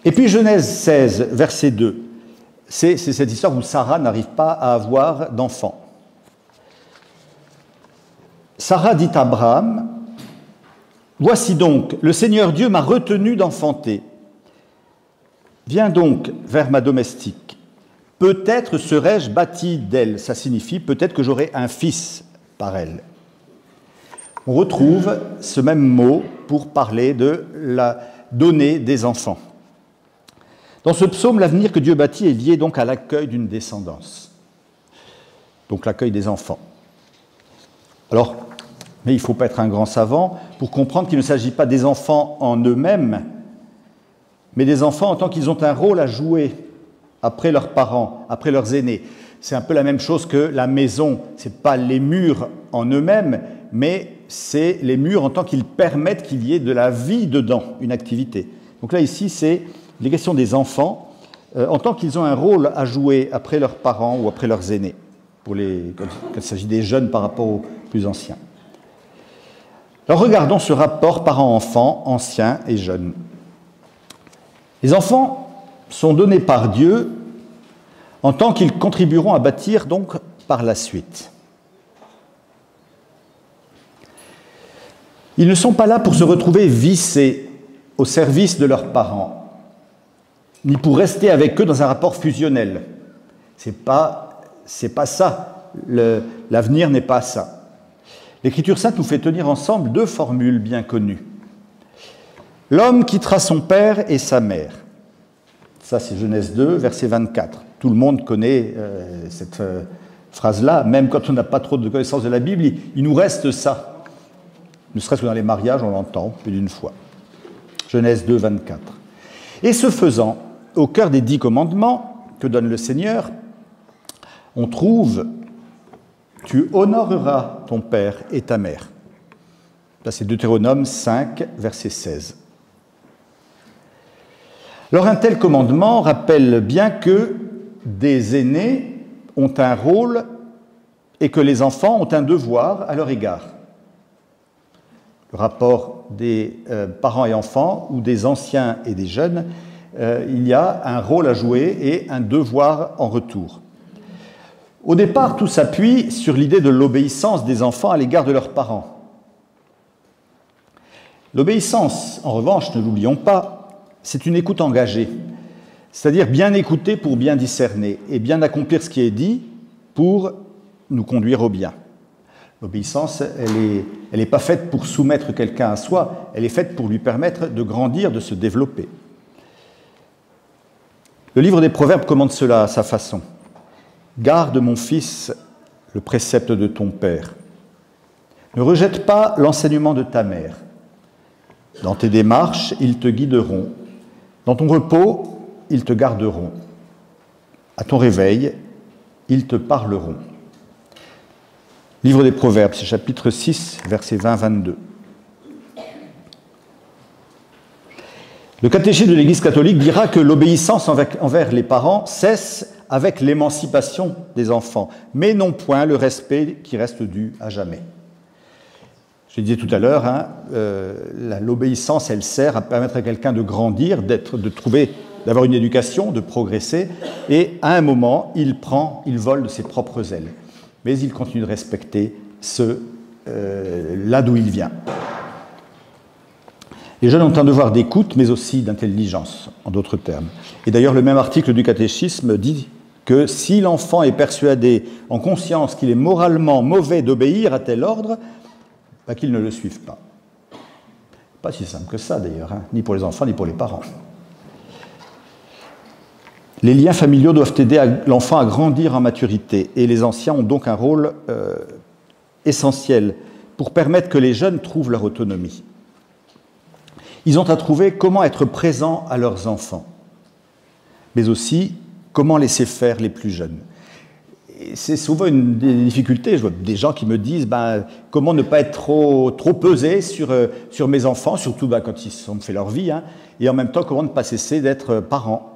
Et puis Genèse 16, verset 2, c'est cette histoire où Sarah n'arrive pas à avoir d'enfant. Sarah dit à Abraham, « Voici donc, le Seigneur Dieu m'a retenu d'enfanter. Viens donc vers ma domestique. Peut-être serai-je bâti d'elle. » Ça signifie peut-être que j'aurai un fils par elle. On retrouve ce même mot pour parler de la donnée des enfants. Dans ce psaume, l'avenir que Dieu bâtit est lié donc à l'accueil d'une descendance, donc l'accueil des enfants. Alors, mais il ne faut pas être un grand savant pour comprendre qu'il ne s'agit pas des enfants en eux-mêmes, mais des enfants en tant qu'ils ont un rôle à jouer après leurs parents, après leurs aînés. C'est un peu la même chose que la maison, ce n'est pas les murs en eux-mêmes, mais c'est les murs en tant qu'ils permettent qu'il y ait de la vie dedans, une activité. Donc là, ici, c'est les questions des enfants en tant qu'ils ont un rôle à jouer après leurs parents ou après leurs aînés, quand il s'agit des jeunes par rapport aux plus anciens. Alors regardons ce rapport parents-enfants, anciens et jeunes. Les enfants sont donnés par Dieu en tant qu'ils contribueront à bâtir donc par la suite. Ils ne sont pas là pour se retrouver vissés au service de leurs parents, ni pour rester avec eux dans un rapport fusionnel. C'est pas ça. L'avenir n'est pas ça. L'Écriture sainte nous fait tenir ensemble deux formules bien connues. L'homme quittera son père et sa mère. Ça, c'est Genèse 2, verset 24. Tout le monde connaît cette phrase-là, même quand on n'a pas trop de connaissance de la Bible, il nous reste ça. Ne serait-ce que dans les mariages, on l'entend plus d'une fois. Genèse 2, 24. Et ce faisant, au cœur des 10 commandements que donne le Seigneur, on trouve « Tu honoreras ton père et ta mère ». Ça, c'est Deutéronome 5, verset 16. Alors, un tel commandement rappelle bien que des aînés ont un rôle et que les enfants ont un devoir à leur égard. Le rapport des parents et enfants ou des anciens et des jeunes, il y a un rôle à jouer et un devoir en retour. Au départ, tout s'appuie sur l'idée de l'obéissance des enfants à l'égard de leurs parents. L'obéissance, en revanche, ne l'oublions pas, c'est une écoute engagée, c'est-à-dire bien écouter pour bien discerner et bien accomplir ce qui est dit pour nous conduire au bien. L'obéissance, elle est pas faite pour soumettre quelqu'un à soi, elle est faite pour lui permettre de grandir, de se développer. Le livre des Proverbes commande cela à sa façon. « Garde, mon fils, le précepte de ton père. Ne rejette pas l'enseignement de ta mère. Dans tes démarches, ils te guideront. Dans ton repos, ils te garderont. À ton réveil, ils te parleront. » Livre des Proverbes, c'est chapitre 6, versets 20-22. Le catéchisme de l'Église catholique dira que l'obéissance envers les parents cesse avec l'émancipation des enfants, mais non point le respect qui reste dû à jamais. Je disais tout à l'heure, l'obéissance, elle sert à permettre à quelqu'un de grandir, d'avoir une éducation, de progresser, et à un moment, il vole de ses propres ailes. Mais il continue de respecter là d'où il vient. Les jeunes ont un devoir d'écoute, mais aussi d'intelligence, en d'autres termes. Et d'ailleurs, le même article du catéchisme dit que si l'enfant est persuadé en conscience qu'il est moralement mauvais d'obéir à tel ordre, qu'il ne le suive pas. Pas si simple que ça, d'ailleurs, ni pour les enfants, ni pour les parents. Les liens familiaux doivent aider l'enfant à grandir en maturité, et les anciens ont donc un rôle essentiel pour permettre que les jeunes trouvent leur autonomie. Ils ont à trouver comment être présents à leurs enfants, mais aussi comment laisser faire les plus jeunes. Et c'est souvent une des difficultés. Je vois des gens qui me disent comment ne pas être trop pesé sur mes enfants, surtout quand ils ont fait leur vie, et en même temps comment ne pas cesser d'être parent.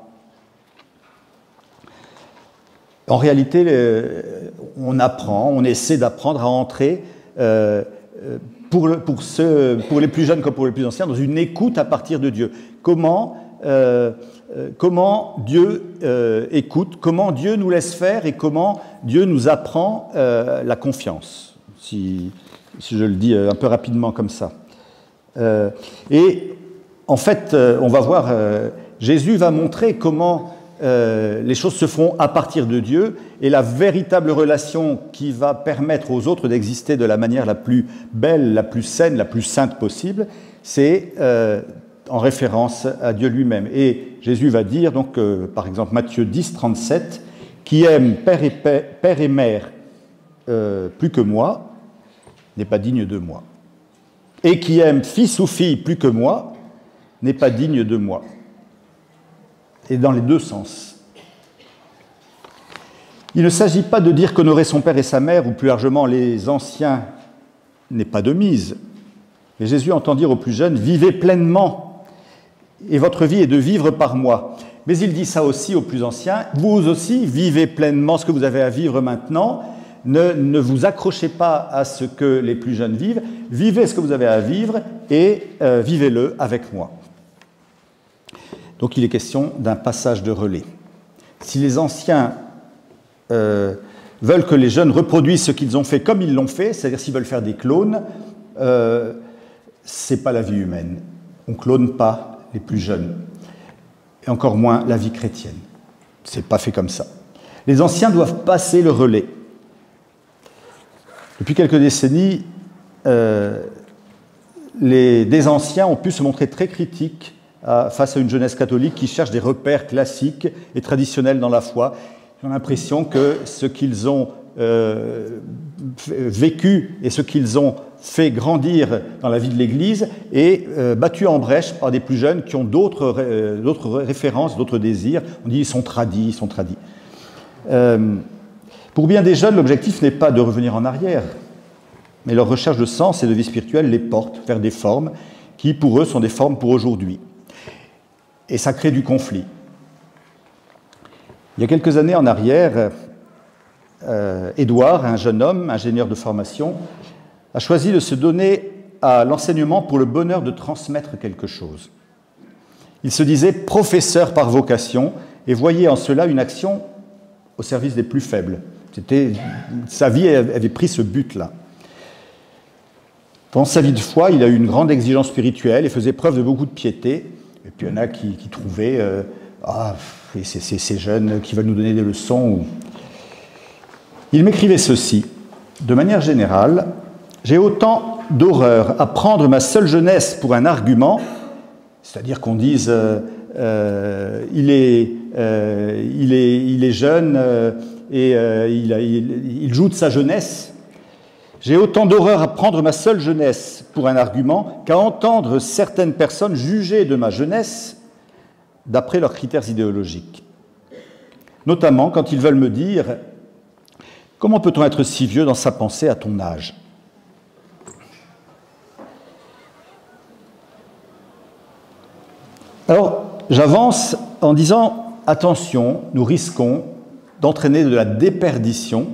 En réalité, on apprend, on essaie d'apprendre à entrer pour les plus jeunes comme pour les plus anciens, dans une écoute à partir de Dieu. Comment Dieu écoute, comment Dieu nous laisse faire et comment Dieu nous apprend la confiance, si je le dis un peu rapidement comme ça. Et en fait, on va voir, Jésus va montrer comment les choses se font à partir de Dieu, et la véritable relation qui va permettre aux autres d'exister de la manière la plus belle, la plus saine, la plus sainte possible, c'est en référence à Dieu lui-même. Et Jésus va dire, donc, par exemple, Matthieu 10, 37, « Qui aime père et mère plus que moi n'est pas digne de moi. Et qui aime fils ou fille plus que moi n'est pas digne de moi. » Et dans les deux sens. Il ne s'agit pas de dire qu'honorer son père et sa mère, ou plus largement les anciens, n'est pas de mise. Mais Jésus entend dire aux plus jeunes, vivez pleinement, et votre vie est de vivre par moi. Mais il dit ça aussi aux plus anciens, vous aussi vivez pleinement ce que vous avez à vivre maintenant, ne vous accrochez pas à ce que les plus jeunes vivent, vivez ce que vous avez à vivre et vivez-le avec moi. Donc il est question d'un passage de relais. Si les anciens veulent que les jeunes reproduisent ce qu'ils ont fait comme ils l'ont fait, c'est-à-dire s'ils veulent faire des clones, ce n'est pas la vie humaine. On ne clone pas les plus jeunes, et encore moins la vie chrétienne. Ce n'est pas fait comme ça. Les anciens doivent passer le relais. Depuis quelques décennies, des anciens ont pu se montrer très critiques face à une jeunesse catholique qui cherche des repères classiques et traditionnels dans la foi. J'ai l'impression que ce qu'ils ont vécu et ce qu'ils ont fait grandir dans la vie de l'Église est battu en brèche par des plus jeunes qui ont d'autres références, d'autres désirs. On dit ils sont tradis, ils sont tradis. Pour bien des jeunes, l'objectif n'est pas de revenir en arrière, mais leur recherche de sens et de vie spirituelle les porte vers des formes qui, pour eux, sont des formes pour aujourd'hui. Et ça crée du conflit. Il y a quelques années en arrière, Édouard, un jeune homme, ingénieur de formation, a choisi de se donner à l'enseignement pour le bonheur de transmettre quelque chose. Il se disait professeur par vocation et voyait en cela une action au service des plus faibles. Sa vie avait pris ce but-là. Dans sa vie de foi, il a eu une grande exigence spirituelle et faisait preuve de beaucoup de piété. Et puis il y en a qui trouvaient ces jeunes qui veulent nous donner des leçons. Il m'écrivait ceci: de manière générale, j'ai autant d'horreur à prendre ma seule jeunesse pour un argument, c'est-à-dire qu'on dise il est jeune et il joue de sa jeunesse. J'ai autant d'horreur à prendre ma seule jeunesse pour un argument qu'à entendre certaines personnes juger de ma jeunesse d'après leurs critères idéologiques. Notamment quand ils veulent me dire « Comment peut-on être si vieux dans sa pensée à ton âge ?» Alors, j'avance en disant « Attention, nous risquons d'entraîner de la déperdition.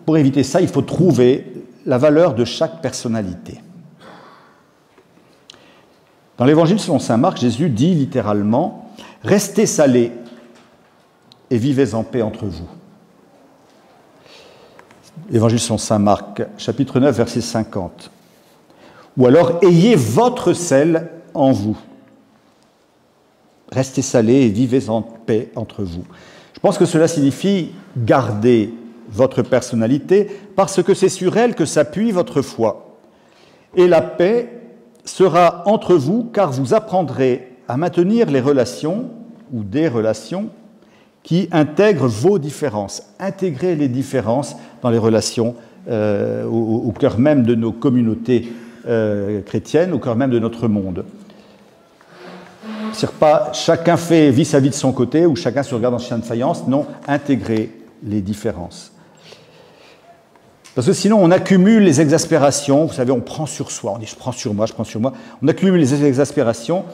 Pour éviter ça, il faut trouver la valeur de chaque personnalité. » Dans l'Évangile selon saint Marc, Jésus dit littéralement « Restez salés et vivez en paix entre vous. » Évangile selon saint Marc, chapitre 9, verset 50. Ou alors « Ayez votre sel en vous. Restez salés et vivez en paix entre vous. » Je pense que cela signifie garder votre personnalité parce que c'est sur elle que s'appuie votre foi. Et la paix sera entre vous car vous apprendrez à maintenir les relations ou des relations qui intègrent vos différences. Intégrer les différences dans les relations au cœur même de nos communautés chrétiennes, au cœur même de notre monde. C'est pas chacun vit sa vie de son côté ou chacun se regarde en chien de faïence. Non, intégrer les différences. Parce que sinon, on accumule les exaspérations. Vous savez, on prend sur soi. On dit « je prends sur moi, je prends sur moi ». On accumule les exaspérations.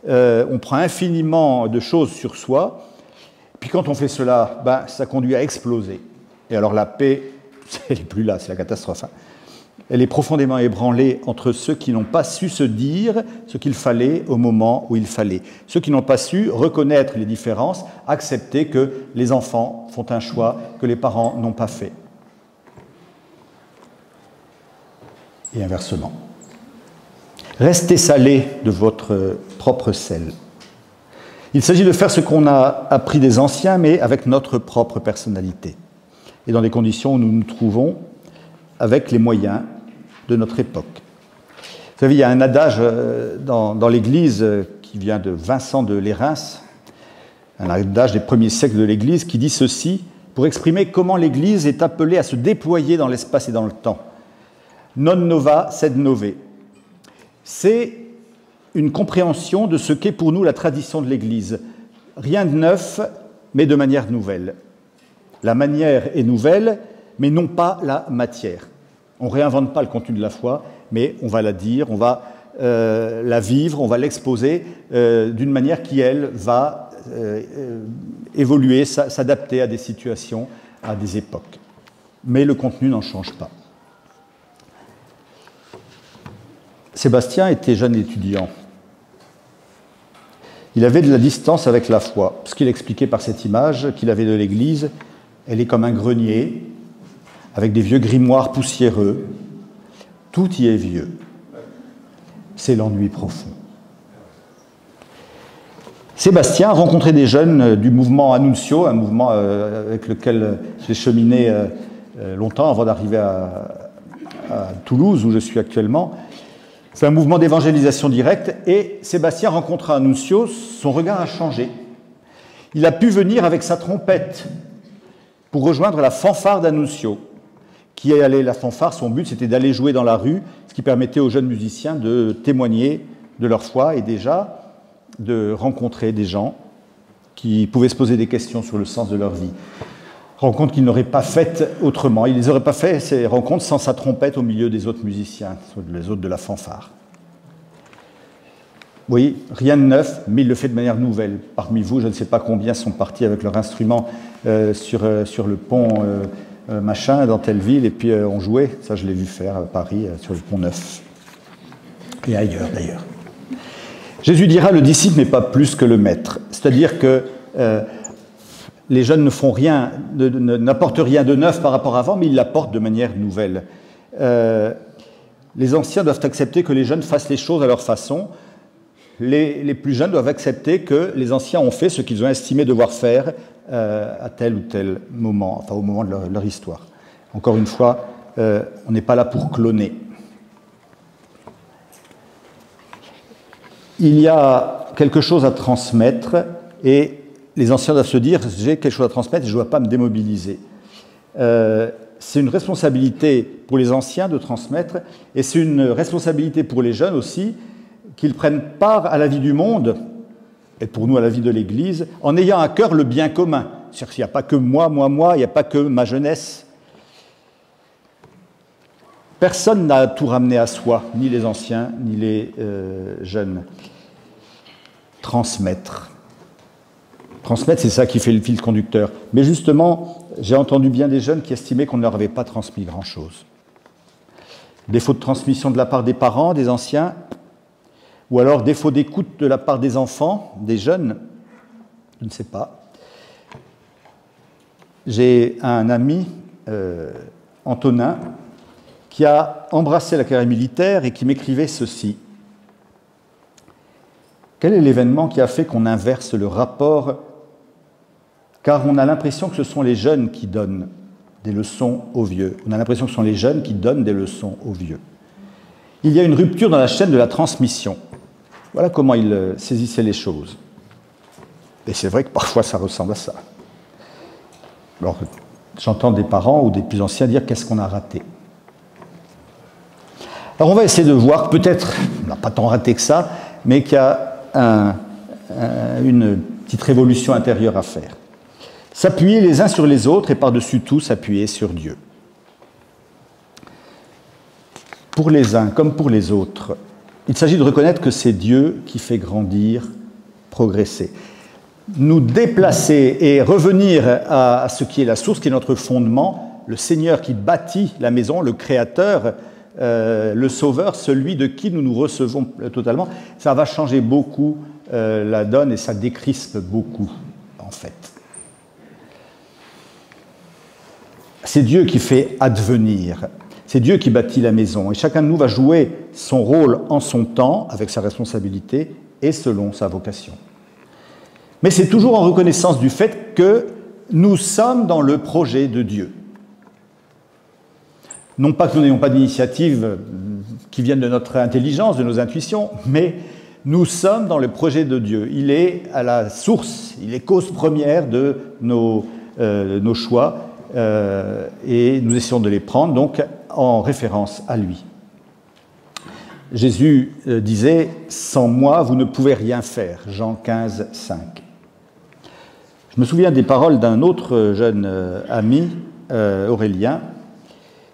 On prend infiniment de choses sur soi. Puis quand on fait cela, ça conduit à exploser. Et alors la paix, elle n'est plus là, c'est la catastrophe. Elle est profondément ébranlée entre ceux qui n'ont pas su se dire ce qu'il fallait au moment où il fallait. Ceux qui n'ont pas su reconnaître les différences, accepter que les enfants font un choix que les parents n'ont pas fait. Et inversement. Restez salés de votre propre sel. Il s'agit de faire ce qu'on a appris des anciens, mais avec notre propre personnalité. Et dans les conditions où nous nous trouvons, avec les moyens de notre époque. Vous savez, il y a un adage dans l'Église qui vient de Vincent de Lérins, un adage des premiers siècles de l'Église, qui dit ceci, pour exprimer comment l'Église est appelée à se déployer dans l'espace et dans le temps. Non nova sed nove. C'est une compréhension de ce qu'est pour nous la tradition de l'Église. Rien de neuf, mais de manière nouvelle. La manière est nouvelle, mais non pas la matière. On ne réinvente pas le contenu de la foi, mais on va la dire, on va la vivre, on va l'exposer d'une manière qui, elle, va évoluer, s'adapter à des situations, à des époques. Mais le contenu n'en change pas. Sébastien était jeune étudiant. Il avait de la distance avec la foi. Ce qu'il expliquait par cette image qu'il avait de l'Église, elle est comme un grenier, avec des vieux grimoires poussiéreux. Tout y est vieux. C'est l'ennui profond. Sébastien rencontrait des jeunes du mouvement Annunzio, un mouvement avec lequel j'ai cheminé longtemps avant d'arriver à Toulouse, où je suis actuellement. C'est un mouvement d'évangélisation directe, et Sébastien rencontra Annunzio, son regard a changé. Il a pu venir avec sa trompette pour rejoindre la fanfare d'Annunzio. Qui est allé la fanfare, son but c'était d'aller jouer dans la rue, ce qui permettait aux jeunes musiciens de témoigner de leur foi et déjà de rencontrer des gens qui pouvaient se poser des questions sur le sens de leur vie. Rencontres qu'ils n'auraient pas faites autrement. Ils n'auraient pas fait ces rencontres sans sa trompette au milieu des autres musiciens, les autres de la fanfare. Oui, rien de neuf, mais il le fait de manière nouvelle. Parmi vous, je ne sais pas combien sont partis avec leur instrument sur le pont machin dans telle ville, et puis on jouait. Ça, je l'ai vu faire à Paris, sur le pont Neuf. Et ailleurs, d'ailleurs. Jésus dira, le disciple n'est pas plus que le maître. C'est-à-dire que les jeunes ne font rien, n'apportent rien de neuf par rapport à avant, mais ils l'apportent de manière nouvelle. Les anciens doivent accepter que les jeunes fassent les choses à leur façon. Les plus jeunes doivent accepter que les anciens ont fait ce qu'ils ont estimé devoir faire à tel ou tel moment, enfin au moment de leur histoire. Encore une fois, on n'est pas là pour cloner. Il y a quelque chose à transmettre et les anciens doivent se dire « j'ai quelque chose à transmettre et je ne dois pas me démobiliser ». C'est une responsabilité pour les anciens de transmettre et c'est une responsabilité pour les jeunes aussi qu'ils prennent part à la vie du monde et pour nous à la vie de l'Église en ayant à cœur le bien commun. C'est-à-dire qu'il n'y a pas que moi, il n'y a pas que ma jeunesse. Personne n'a tout ramené à soi, ni les anciens, ni les jeunes. Transmettre. Transmettre, c'est ça qui fait le fil conducteur. Mais justement, j'ai entendu bien des jeunes qui estimaient qu'on ne leur avait pas transmis grand-chose. Défaut de transmission de la part des parents, des anciens, ou alors défaut d'écoute de la part des enfants, des jeunes, je ne sais pas. J'ai un ami, Antonin, qui a embrassé la carrière militaire et qui m'écrivait ceci. Quel est l'événement qui a fait qu'on inverse le rapport? Car on a l'impression que ce sont les jeunes qui donnent des leçons aux vieux. On a l'impression que ce sont les jeunes qui donnent des leçons aux vieux. Il y a une rupture dans la chaîne de la transmission. Voilà comment il saisissait les choses. Et c'est vrai que parfois ça ressemble à ça. Alors, j'entends des parents ou des plus anciens dire qu'est-ce qu'on a raté. Alors on va essayer de voir, peut-être, on n'a pas tant raté que ça, mais qu'il y a une petite révolution intérieure à faire. S'appuyer les uns sur les autres et par-dessus tout s'appuyer sur Dieu. Pour les uns comme pour les autres, il s'agit de reconnaître que c'est Dieu qui fait grandir, progresser. Nous déplacer et revenir à ce qui est la source, qui est notre fondement, le Seigneur qui bâtit la maison, le Créateur, le Sauveur, celui de qui nous nous recevons totalement, ça va changer beaucoup la donne et ça décrispe beaucoup, en fait. C'est Dieu qui fait advenir, c'est Dieu qui bâtit la maison et chacun de nous va jouer son rôle en son temps, avec sa responsabilité et selon sa vocation. Mais c'est toujours en reconnaissance du fait que nous sommes dans le projet de Dieu. Non pas que nous n'ayons pas d'initiatives qui viennent de notre intelligence, de nos intuitions, mais nous sommes dans le projet de Dieu. Il est à la source, il est cause première de nos choix et nous essayons de les prendre donc en référence à lui. Jésus disait « Sans moi, vous ne pouvez rien faire » Jean 15, 5. Je me souviens des paroles d'un autre jeune ami, Aurélien.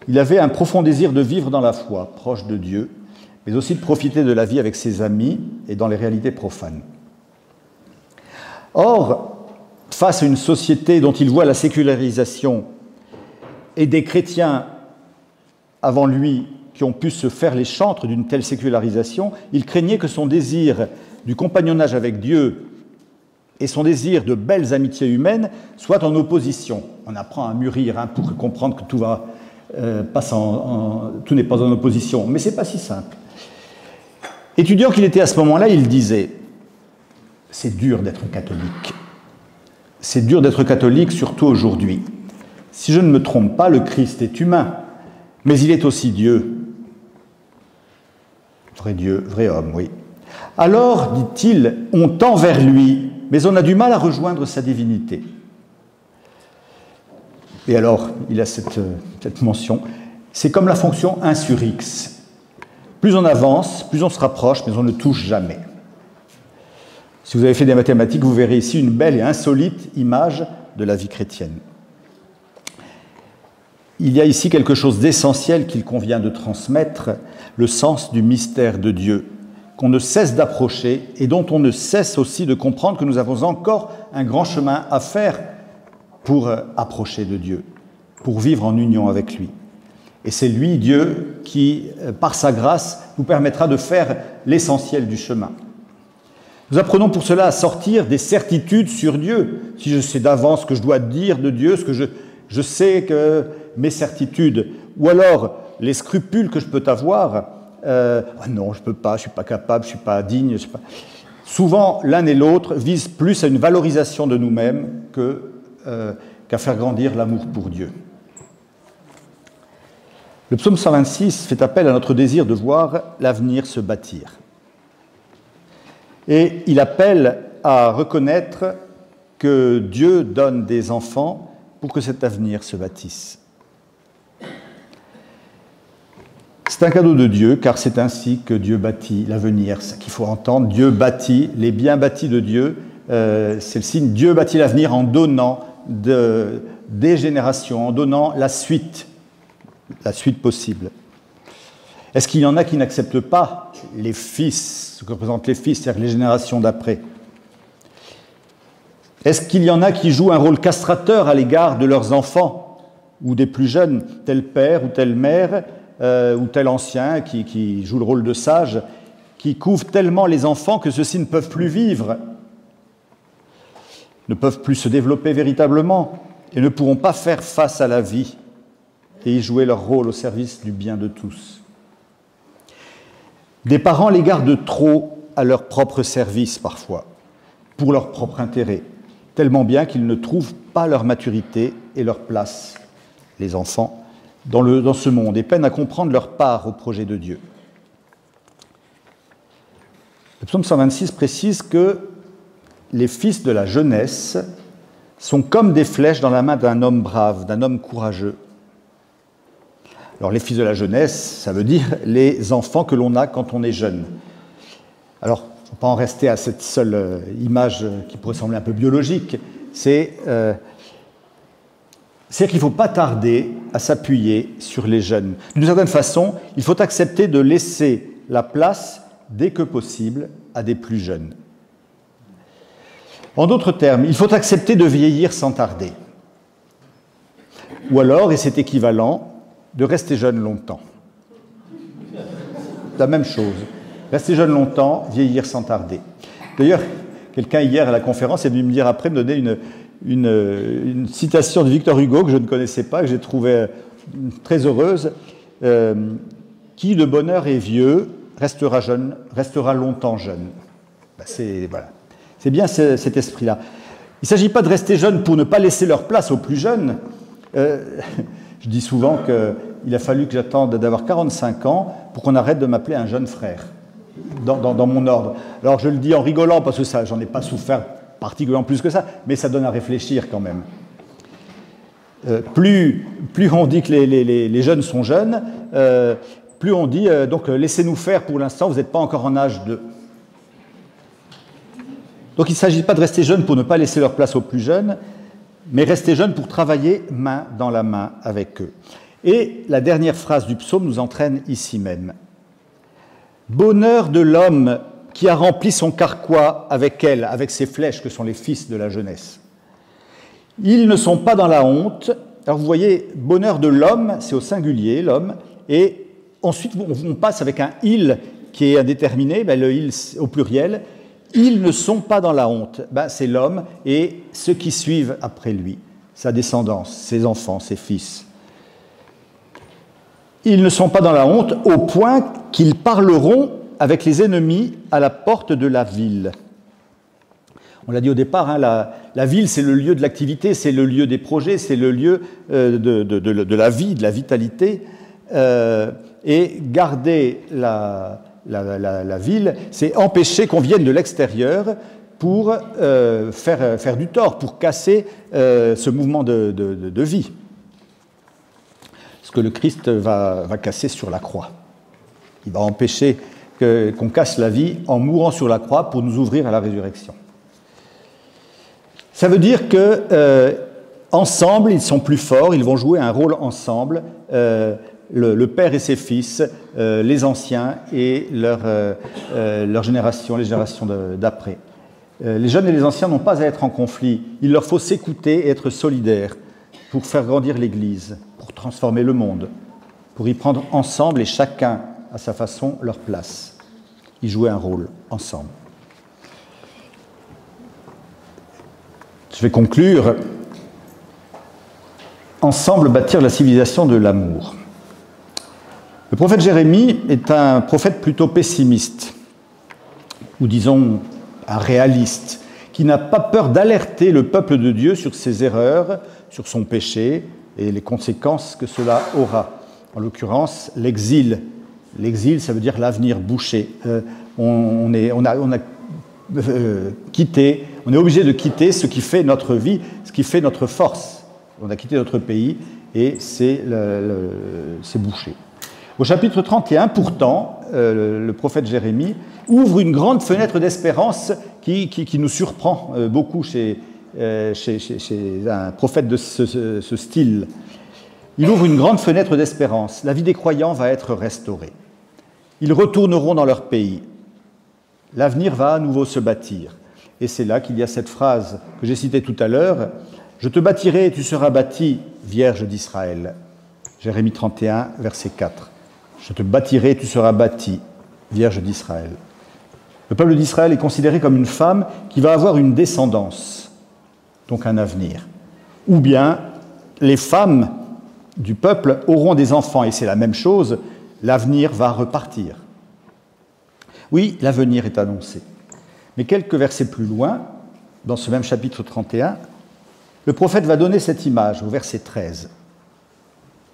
Il avait un profond désir de vivre dans la foi, proche de Dieu, mais aussi de profiter de la vie avec ses amis et dans les réalités profanes. Or, face à une société dont il voit la sécularisation et des chrétiens avant lui qui ont pu se faire les chantres d'une telle sécularisation, il craignait que son désir du compagnonnage avec Dieu et son désir de belles amitiés humaines soient en opposition. On apprend à mûrir pour comprendre que tout n'est pas en opposition, mais ce n'est pas si simple. Étudiant qu'il était à ce moment-là, il disait « C'est dur d'être catholique. C'est dur d'être catholique, surtout aujourd'hui. Si je ne me trompe pas, le Christ est humain, mais il est aussi Dieu. Vrai Dieu, vrai homme, oui. Alors, dit-il, on tend vers lui, mais on a du mal à rejoindre sa divinité. » Et alors, il a cette mention, c'est comme la fonction 1 sur x. Plus on avance, plus on se rapproche, mais on ne touche jamais. Si vous avez fait des mathématiques, vous verrez ici une belle et insolite image de la vie chrétienne. Il y a ici quelque chose d'essentiel qu'il convient de transmettre, le sens du mystère de Dieu, qu'on ne cesse d'approcher et dont on ne cesse aussi de comprendre que nous avons encore un grand chemin à faire pour approcher de Dieu, pour vivre en union avec lui. Et c'est lui, Dieu, qui, par sa grâce, nous permettra de faire l'essentiel du chemin. Nous apprenons pour cela à sortir des certitudes sur Dieu. Si je sais d'avance ce que je dois dire de Dieu, ce que je sais que mes certitudes, ou alors les scrupules que je peux avoir, non, je ne peux pas, je ne suis pas capable, je ne suis pas digne. Souvent, l'un et l'autre visent plus à une valorisation de nous-mêmes qu'à faire grandir l'amour pour Dieu. Le psaume 126 fait appel à notre désir de voir l'avenir se bâtir. Et il appelle à reconnaître que Dieu donne des enfants pour que cet avenir se bâtisse. C'est un cadeau de Dieu, car c'est ainsi que Dieu bâtit l'avenir. C'est ça qu'il faut entendre. Dieu bâtit, les biens bâtis de Dieu, c'est le signe. Dieu bâtit l'avenir en donnant des générations, en donnant la suite possible. Est-ce qu'il y en a qui n'acceptent pas les fils, ce que représentent les fils, c'est-à-dire les générations d'après? Est-ce qu'il y en a qui jouent un rôle castrateur à l'égard de leurs enfants ou des plus jeunes, tel père ou telle mère ou tel ancien qui joue le rôle de sage, qui couvrent tellement les enfants que ceux-ci ne peuvent plus vivre, ne peuvent plus se développer véritablement et ne pourront pas faire face à la vie et y jouer leur rôle au service du bien de tous. Des parents les gardent trop à leur propre service parfois, pour leur propre intérêt, tellement bien qu'ils ne trouvent pas leur maturité et leur place, les enfants, dans ce monde, et peinent à comprendre leur part au projet de Dieu. Le psaume 126 précise que les fils de la jeunesse sont comme des flèches dans la main d'un homme brave, d'un homme courageux. Alors les fils de la jeunesse, ça veut dire les enfants que l'on a quand on est jeune. Alors, il ne faut pas en rester à cette seule image qui pourrait sembler un peu biologique, c'est-à-dire qu'il ne faut pas tarder à s'appuyer sur les jeunes. D'une certaine façon, il faut accepter de laisser la place, dès que possible, à des plus jeunes. En d'autres termes, il faut accepter de vieillir sans tarder. Ou alors, et c'est équivalent, de rester jeune longtemps. La même chose. Rester jeune longtemps, vieillir sans tarder. D'ailleurs, quelqu'un hier à la conférence est venu me dire après, me donner une citation de Victor Hugo que je ne connaissais pas, que j'ai trouvée très heureuse. Qui de bonheur est vieux, restera jeune, restera longtemps jeune. Voilà. C'est bien cet esprit-là. Il ne s'agit pas de rester jeune pour ne pas laisser leur place aux plus jeunes. Je dis souvent qu'il a fallu que j'attende d'avoir 45 ans pour qu'on arrête de m'appeler un jeune frère dans mon ordre. Alors je le dis en rigolant parce que ça, j'en ai pas souffert particulièrement plus que ça, mais ça donne à réfléchir quand même. Plus on dit que les jeunes sont jeunes, plus on dit donc laissez-nous faire pour l'instant, vous n'êtes pas encore en âge de... Donc il ne s'agit pas de rester jeune pour ne pas laisser leur place aux plus jeunes, mais rester jeune pour travailler main dans la main avec eux. Et la dernière phrase du psaume nous entraîne ici même. Bonheur de l'homme qui a rempli son carquois avec elle, avec ses flèches que sont les fils de la jeunesse. Ils ne sont pas dans la honte. Alors vous voyez, bonheur de l'homme, c'est au singulier, l'homme, et ensuite, on passe avec un « il » qui est indéterminé, le « il » au pluriel. Ils ne sont pas dans la honte. C'est l'homme et ceux qui suivent après lui, sa descendance, ses enfants, ses fils. Ils ne sont pas dans la honte au point qu'ils parleront avec les ennemis à la porte de la ville. On l'a dit au départ, la ville, c'est le lieu de l'activité, c'est le lieu des projets, c'est le lieu de la vie, de la vitalité. Et garder la ville, c'est empêcher qu'on vienne de l'extérieur pour faire du tort, pour casser ce mouvement de vie. Ce que le Christ va casser sur la croix. Il va empêcher qu'on casse la vie en mourant sur la croix pour nous ouvrir à la résurrection. Ça veut dire qu'ensemble, ils sont plus forts, ils vont jouer un rôle ensemble, le père et ses fils, les anciens et leur génération, les générations d'après. Les jeunes et les anciens n'ont pas à être en conflit, il leur faut s'écouter et être solidaires pour faire grandir l'Église, pour transformer le monde, pour y prendre ensemble et chacun à sa façon leur place, y jouer un rôle ensemble. Je vais conclure. Ensemble bâtir la civilisation de l'amour. Le prophète Jérémie est un prophète plutôt pessimiste, ou disons un réaliste, qui n'a pas peur d'alerter le peuple de Dieu sur ses erreurs, sur son péché et les conséquences que cela aura. En l'occurrence, l'exil. L'exil, ça veut dire l'avenir bouché. On a quitté, on est obligé de quitter ce qui fait notre vie, ce qui fait notre force. On a quitté notre pays et c'est bouché. Au chapitre 31, pourtant, le prophète Jérémie ouvre une grande fenêtre d'espérance qui nous surprend beaucoup chez un prophète de ce style. Il ouvre une grande fenêtre d'espérance. La vie des croyants va être restaurée. Ils retourneront dans leur pays. L'avenir va à nouveau se bâtir. Et c'est là qu'il y a cette phrase que j'ai citée tout à l'heure. « Je te bâtirai et tu seras bâti, Vierge d'Israël ». Jérémie 31, verset 4. « Je te bâtirai et tu seras bâti, Vierge d'Israël ». Le peuple d'Israël est considéré comme une femme qui va avoir une descendance, donc un avenir. Ou bien les femmes du peuple auront des enfants, et c'est la même chose, l'avenir va repartir. Oui, l'avenir est annoncé. Mais quelques versets plus loin, dans ce même chapitre 31, le prophète va donner cette image au verset 13.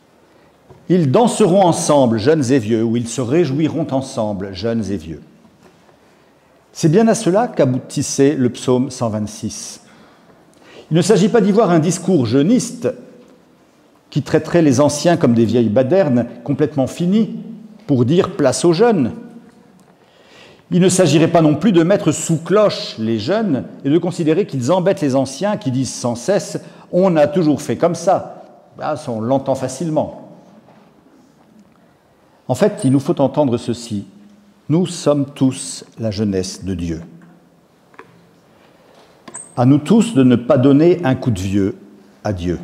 « Ils danseront ensemble, jeunes et vieux, ou ils se réjouiront ensemble, jeunes et vieux. » C'est bien à cela qu'aboutissait le psaume 126. Il ne s'agit pas d'y voir un discours jeuniste qui traiterait les anciens comme des vieilles badernes complètement finies pour dire place aux jeunes. Il ne s'agirait pas non plus de mettre sous cloche les jeunes et de considérer qu'ils embêtent les anciens qui disent sans cesse « on a toujours fait comme ça ». On l'entend facilement. En fait, il nous faut entendre ceci. Nous sommes tous la jeunesse de Dieu. À nous tous de ne pas donner un coup de vieux à Dieu.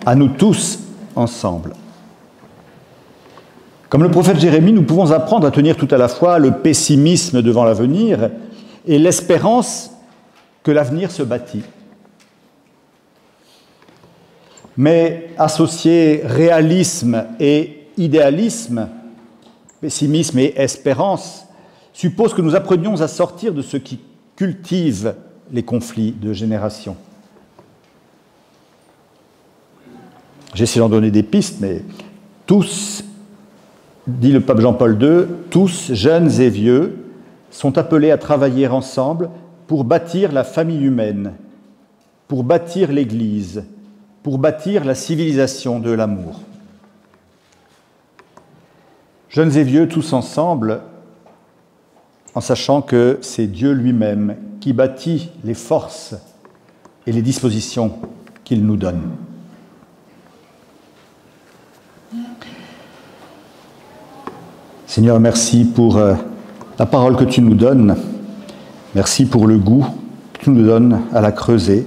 À nous tous ensemble. Comme le prophète Jérémie, nous pouvons apprendre à tenir tout à la fois le pessimisme devant l'avenir et l'espérance que l'avenir se bâtit. Mais associer réalisme et idéalisme, pessimisme et espérance, suppose que nous apprenions à sortir de ce qui cultive les conflits de génération. J'essaie d'en donner des pistes, mais tous, dit le pape Jean-Paul II, tous, jeunes et vieux, sont appelés à travailler ensemble pour bâtir la famille humaine, pour bâtir l'Église, pour bâtir la civilisation de l'amour. Jeunes et vieux, tous ensemble, en sachant que c'est Dieu lui-même qui bâtit les forces et les dispositions qu'il nous donne. Seigneur, merci pour la parole que tu nous donnes. Merci pour le goût que tu nous donnes à la creuser.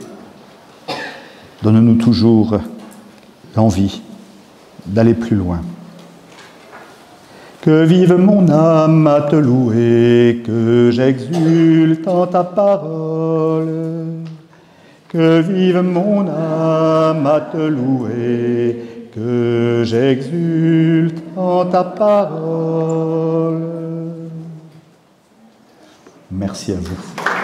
Donne-nous toujours l'envie d'aller plus loin. Que vive mon âme à te louer, que j'exulte en ta parole. Que vive mon âme à te louer, que j'exulte en ta parole. Merci à vous.